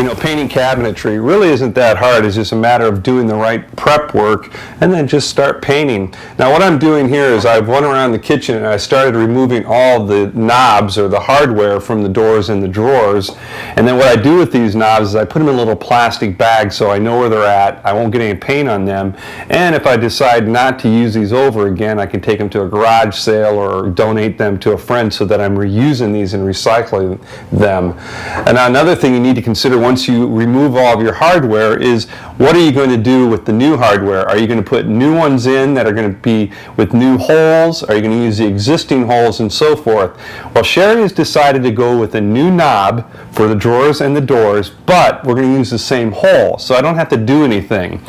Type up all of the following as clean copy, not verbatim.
Painting cabinetry really isn't that hard. It's just a matter of doing the right prep work and then just start painting. Now what I'm doing here is I've went around the kitchen and I started removing all the knobs or the hardware from the doors and the drawers. And then what I do with these knobs is I put them in little plastic bags so I know where they're at. I won't get any paint on them. And if I decide not to use these over again, I can take them to a garage sale or donate them to a friend so that I'm reusing these and recycling them. And now another thing you need to consider once you remove all of your hardware is what are you going to do with the new hardware? Are you going to put new ones in that are going to be with new holes? Are you going to use the existing holes and so forth? Well, Sherry has decided to go with a new knob for the drawers and the doors, but we're going to use the same hole, so I don't have to do anything.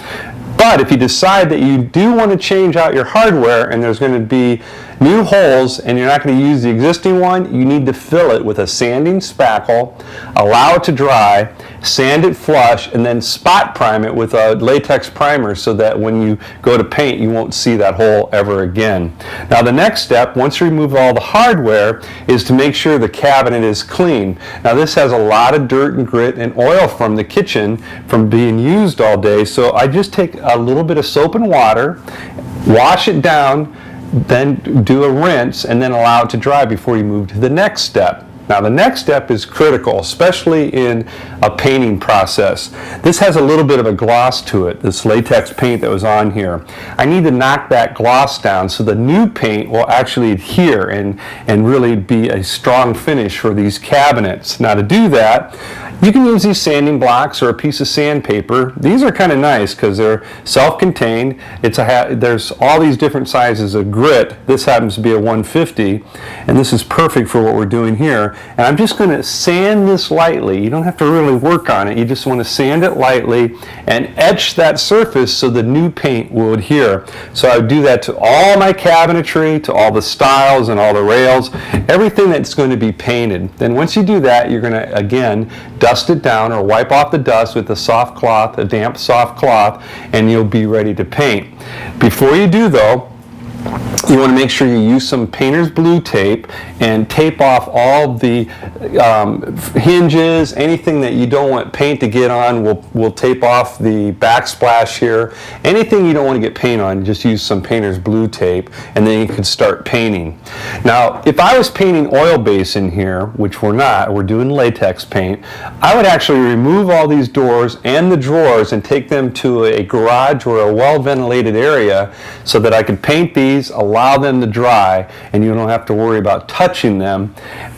But if you decide that you do want to change out your hardware and there's going to be new holes and you're not going to use the existing one, you need to fill it with a sanding spackle, allow it to dry, sand it flush, and then spot prime it with a latex primer so that when you go to paint you won't see that hole ever again. Now the next step, once you remove all the hardware, is to make sure the cabinet is clean. Now this has a lot of dirt and grit and oil from the kitchen from being used all day, so I just take a little bit of soap and water, wash it down, then do a rinse, and then allow it to dry before you move to the next step. Now the next step is critical, especially in a painting process. This has a little bit of a gloss to it, this latex paint that was on here. I need to knock that gloss down so the new paint will actually adhere and really be a strong finish for these cabinets. Now to do that, you can use these sanding blocks or a piece of sandpaper. These are kind of nice because they're self-contained. There's all these different sizes of grit. This happens to be a 150, and this is perfect for what we're doing here. And I'm just going to sand this lightly. You don't have to really work on it. You just want to sand it lightly and etch that surface so the new paint will adhere. So I would do that to all my cabinetry, to all the stiles and all the rails, everything that's going to be painted. Then once you do that, you're going to, again, dust it down or wipe off the dust with a soft cloth, a damp soft cloth, and you'll be ready to paint. Before you do though, you want to make sure you use some painter's blue tape and tape off all the hinges, anything that you don't want paint to get on. We'll tape off the backsplash here. Anything you don't want to get paint on, just use some painter's blue tape and then you can start painting. Now, if I was painting oil base in here, which we're not, we're doing latex paint, I would actually remove all these doors and the drawers and take them to a garage or a well-ventilated area so that I could paint these, allow them to dry, and you don't have to worry about touching them.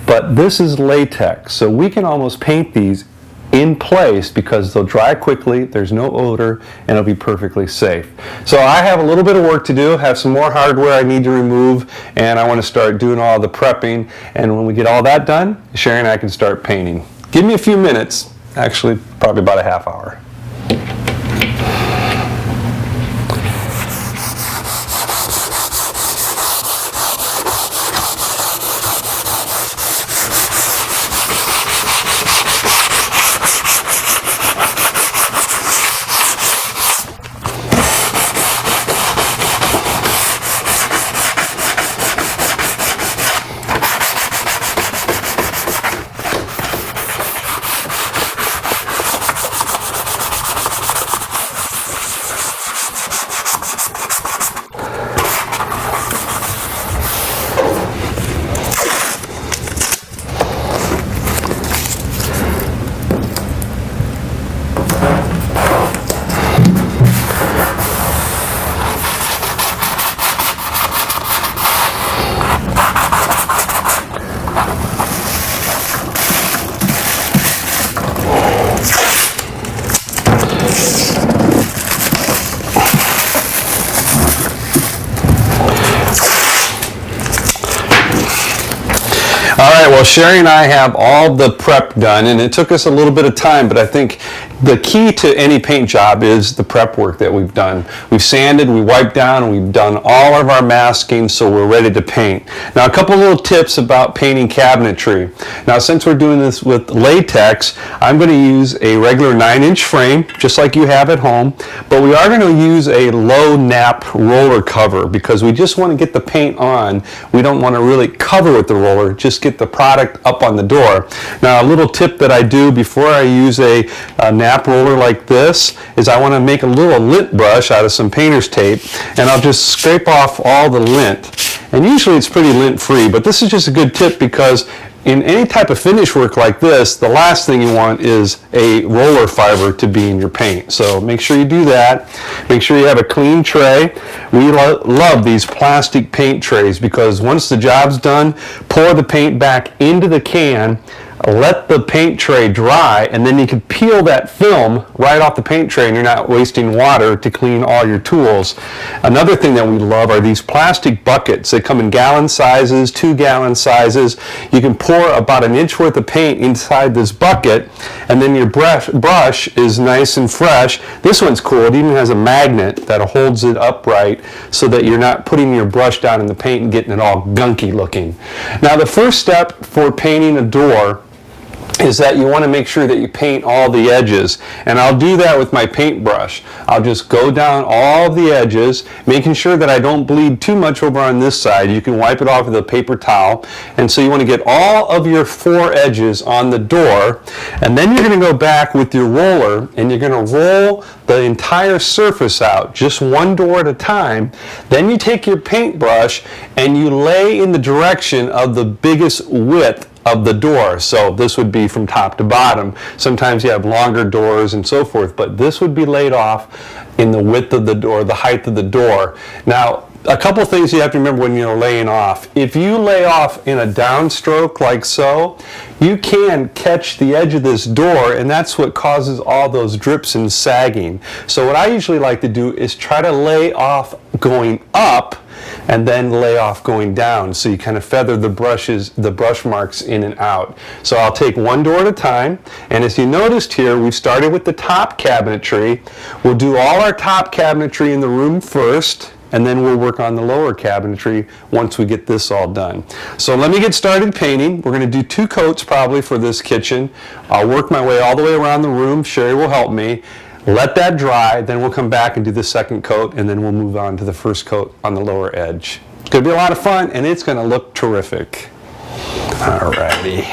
But this is latex, so we can almost paint these in place because they'll dry quickly, there's no odor, and it'll be perfectly safe. So I have a little bit of work to do, have some more hardware I need to remove, and I want to start doing all the prepping. And when we get all that done, Sherry and I can start painting. Give me a few minutes, actually probably about a half hour. Alright, well Sherry and I have all the prep done, and it took us a little bit of time, but I think the key to any paint job is the prep work that we've done. We've sanded, we wiped down, we've done all of our masking, so we're ready to paint. Now a couple little tips about painting cabinetry. Now since we're doing this with latex, I'm going to use a regular 9-inch frame, just like you have at home, but we are going to use a low nap roller cover because we just want to get the paint on. We don't want to really cover with the roller, just get the proper product up on the door. Now, a little tip that I do before I use a nap roller like this is I want to make a little lint brush out of some painter's tape, and I'll just scrape off all the lint. And usually it's pretty lint free, but this is just a good tip because in any type of finish work like this, the last thing you want is a roller fiber to be in your paint. So make sure you do that. Make sure you have a clean tray. We love these plastic paint trays because once the job's done, pour the paint back into the can, let the paint tray dry, and then you can peel that film right off the paint tray and you're not wasting water to clean all your tools. Another thing that we love are these plastic buckets. They come in gallon sizes, 2-gallon sizes. You can pour about an inch worth of paint inside this bucket, and then your brush is nice and fresh. This one's cool. It even has a magnet that holds it upright so that you're not putting your brush down in the paint and getting it all gunky looking. Now, the first step for painting a door is that you want to make sure that you paint all the edges, and I'll do that with my paintbrush. I'll just go down all the edges, making sure that I don't bleed too much over on this side. You can wipe it off with a paper towel, and so you want to get all of your 4 edges on the door, and then you're going to go back with your roller and you're going to roll the entire surface out, just one door at a time. Then you take your paintbrush and you lay in the direction of the biggest width of the door. So this would be from top to bottom. Sometimes you have longer doors and so forth, but this would be laid off in the width of the door, the height of the door. Now, a couple things you have to remember when you're laying off. If you lay off in a downstroke like so, you can catch the edge of this door, and that's what causes all those drips and sagging. So what I usually like to do is try to lay off going up and then lay off going down, so you kind of feather the brush marks in and out. So I'll take one door at a time, and as you noticed here, we've started with the top cabinetry. We'll do all our top cabinetry in the room first, and then we'll work on the lower cabinetry once we get this all done. So let me get started painting. We're going to do 2 coats probably for this kitchen. I'll work my way all the way around the room. Sherry will help me. Let that dry, then we'll come back and do the second coat, and then we'll move on to the first coat on the lower edge. It's going to be a lot of fun, and it's going to look terrific. Alrighty.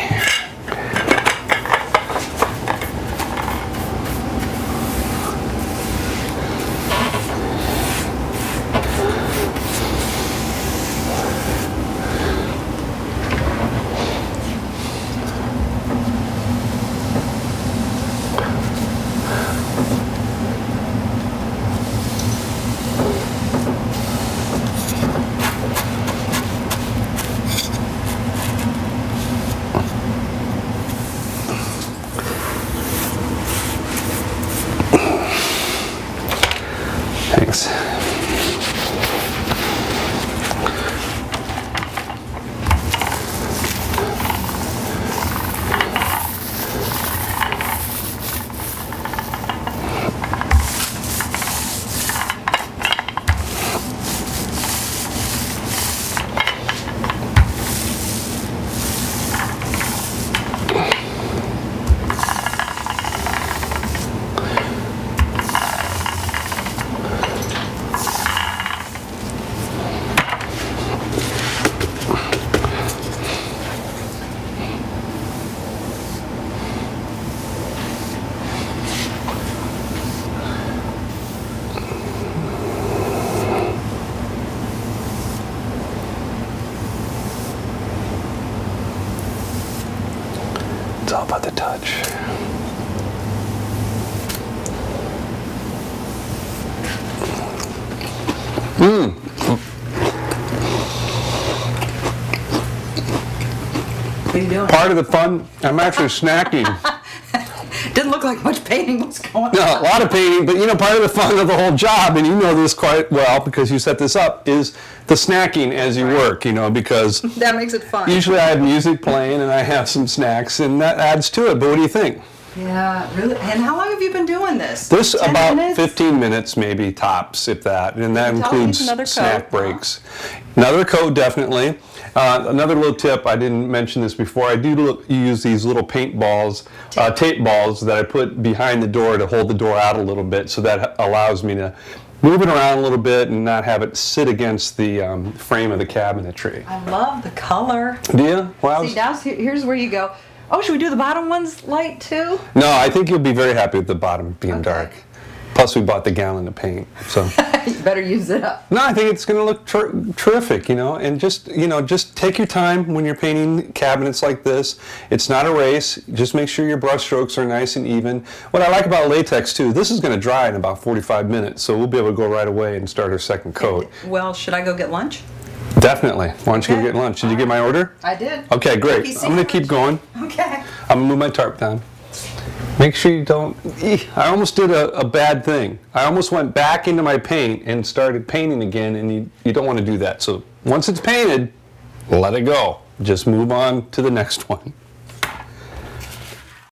Thanks. It's all about the touch. What are you doing? Part of the fun, I'm actually snacking. Didn't look like much painting was going on. No, a lot of painting, but you know, part of the fun of the whole job, and you know this quite well because you set this up, is the snacking as you work, you know, because That makes it fun. usually I have music playing and I have some snacks, and that adds to it. But what do you think? Yeah, really. And how long have you been doing this? This 10 about minutes? 15 minutes maybe tops, if that, and that Tell me includes it's another snack coat, huh? breaks. Another coat, definitely. Another little tip, I didn't mention this before, I do use these little paint balls, tape balls that I put behind the door to hold the door out a little bit, so that allows me to move it around a little bit and not have it sit against the frame of the cabinetry. I love the color. Do you? Well, See, now here's where you go. Oh, should we do the bottom ones light too? no, I think you'll be very happy with the bottom being dark. Plus, we bought the gallon of paint, so. You better use it up. No, I think it's going to look terrific, and just take your time when you're painting cabinets like this. It's not a race. Just make sure your brush strokes are nice and even. What I like about latex too, this is going to dry in about 45 minutes, so we'll be able to go right away and start our second coat. Well, should I go get lunch? Definitely. Why don't you go get lunch? Did you get my order? I did. Okay, great. I'm going to keep going. Okay. I'm going to move my tarp down. Make sure you don't. I almost did a bad thing. I almost went back into my paint and started painting again, and you don't want to do that. So once it's painted, let it go. Just move on to the next one.